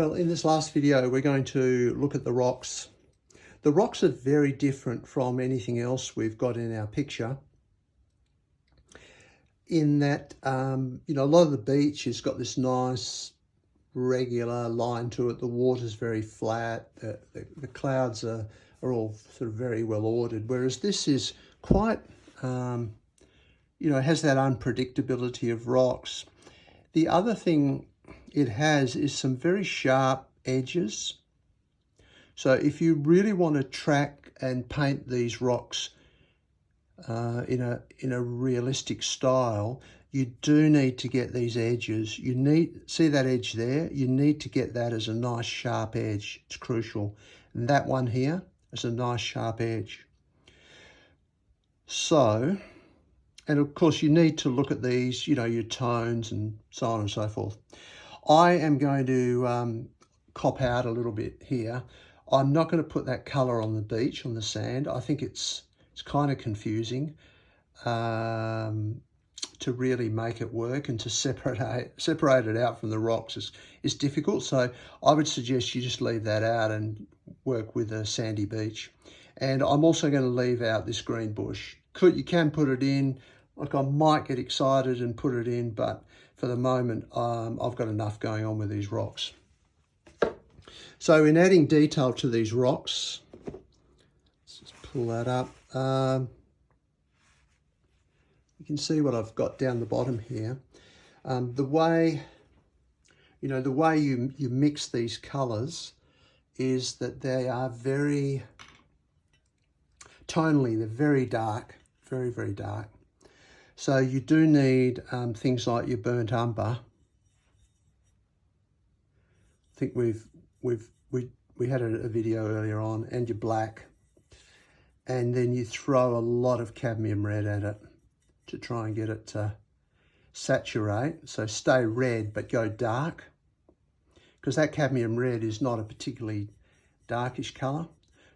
Well, in this last video, we're going to look at the rocks. The rocks are very different from anything else we've got in our picture, in that, a lot of the beach has got this nice regular line to it. The water's very flat. The clouds are all sort of very well ordered, whereas this is quite, has that unpredictability of rocks. The other thing it has is some very sharp edges. So if you really want to track and paint these rocks in a realistic style, you do need to get these edges. See that edge there? You need to get that as a nice sharp edge. It's crucial. And that one here is a nice sharp edge. So, and of course you need to look at these, your tones and so on and so forth. I am going to cop out a little bit here. I'm not going to put that colour on the beach, on the sand. I think it's kind of confusing to really make it work, and to separate it out from the rocks is difficult. So I would suggest you just leave that out and work with a sandy beach. And I'm also going to leave out this green bush. You can put it in. Like, I might get excited and put it in, but for the moment, I've got enough going on with these rocks. So in adding detail to these rocks, let's just pull that up. You can see what I've got down the bottom here. The way you mix these colours is that they are very, tonally, they're very dark, very, very dark. So you do need things like your burnt umber. I think we had a video earlier on, and your black, and then you throw a lot of cadmium red at it to try and get it to saturate. So stay red but go dark, because that cadmium red is not a particularly darkish colour.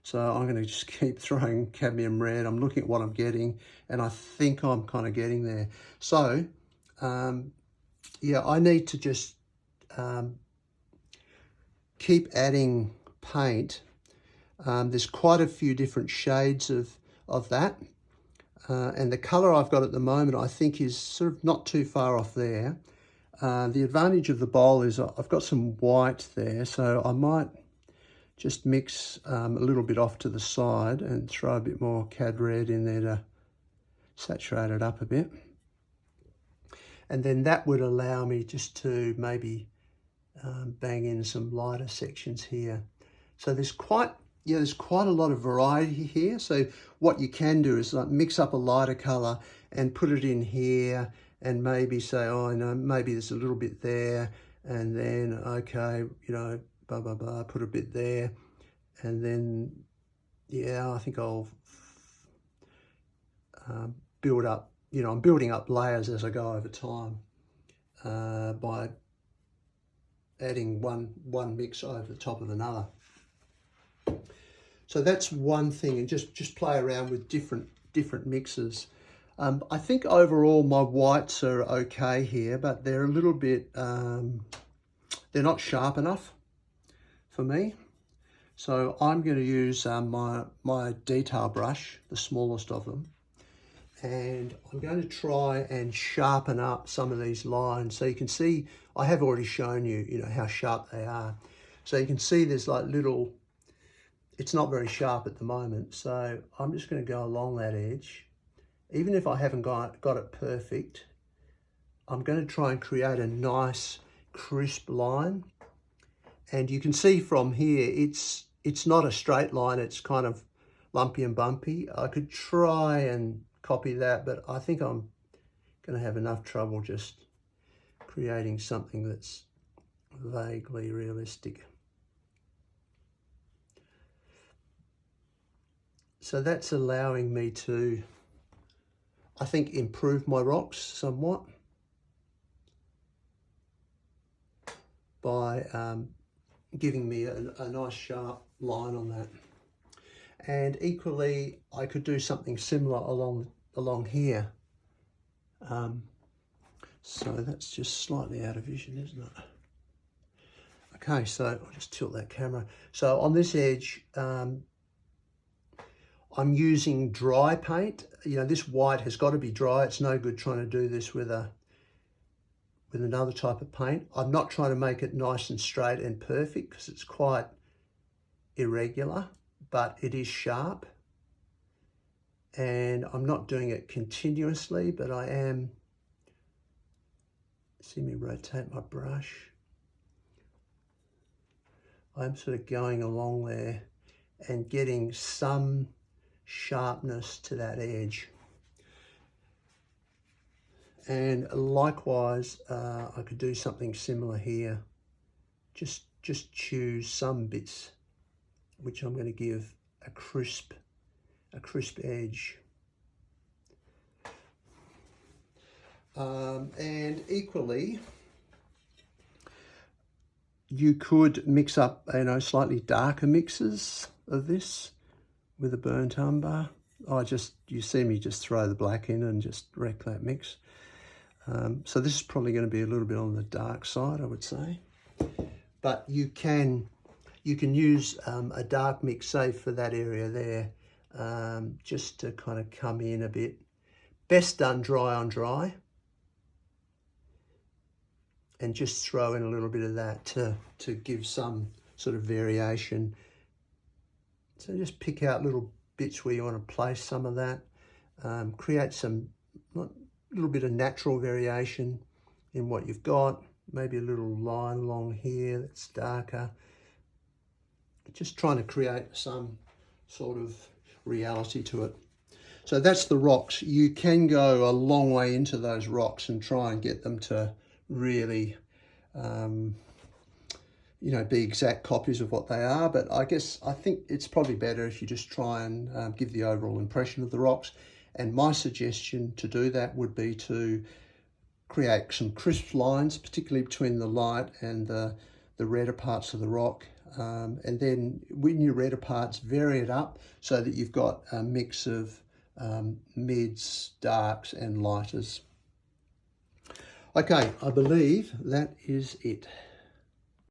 So I'm going to just keep throwing cadmium red. I'm looking at what I'm getting, and I think I'm kind of getting there. So, I need to just keep adding paint. There's quite a few different shades of that. And the colour I've got at the moment, I think, is sort of not too far off there. The advantage of the bowl is I've got some white there, so I might just mix a little bit off to the side and throw a bit more cad red in there to saturate it up a bit. And then that would allow me just to maybe bang in some lighter sections here. So there's quite a lot of variety here. So what you can do is like mix up a lighter colour and put it in here, and maybe say, maybe there's a little bit there, and then, okay, put a bit there, and then, I think I'll build up, I'm building up layers as I go over time by adding one mix over the top of another. So that's one thing, and just play around with different mixes. I think overall my whites are okay here, but they're a little bit, they're not sharp enough for me. So I'm going to use my detail brush, the smallest of them, and I'm going to try and sharpen up some of these lines. So you can see, I have already shown you, how sharp they are. So you can see there's like little, it's not very sharp at the moment. So I'm just going to go along that edge. Even if I haven't got it perfect, I'm going to try and create a nice crisp line. And you can see from here, it's not a straight line, it's kind of lumpy and bumpy. I could try and copy that, but I think I'm going to have enough trouble just creating something that's vaguely realistic. So that's allowing me to, I think, improve my rocks somewhat by giving me a nice sharp line on that. And equally, I could do something similar along here. So that's just slightly out of vision, isn't it? Okay, so I'll just tilt that camera. So on this edge, I'm using dry paint. You know, this white has got to be dry. It's no good trying to do this with another type of paint. I'm not trying to make it nice and straight and perfect because it's quite irregular, but it is sharp. And I'm not doing it continuously, but I am, see me rotate my brush. I'm sort of going along there and getting some sharpness to that edge. And likewise, I could do something similar here. Just choose some bits which I'm going to give a crisp edge. And equally, you could mix up, you know, slightly darker mixes of this with a burnt umber. You see me just throw the black in and just wreck that mix. So this is probably going to be a little bit on the dark side, I would say. But you can use a dark mix, say for that area there, just to kind of come in a bit. Best done dry on dry. And just throw in a little bit of that to give some sort of variation. So just pick out little bits where you want to place some of that. Create some little bit of natural variation in what you've got. Maybe a little line along here that's darker. Just trying to create some sort of reality to it. So that's the rocks. You can go a long way into those rocks and try and get them to really, you know, be exact copies of what they are. But I think it's probably better if you just try and give the overall impression of the rocks. And my suggestion to do that would be to create some crisp lines, particularly between the light and the redder parts of the rock. And then when your redder parts, vary it up so that you've got a mix of mids, darks and lighters. Okay, I believe that is it.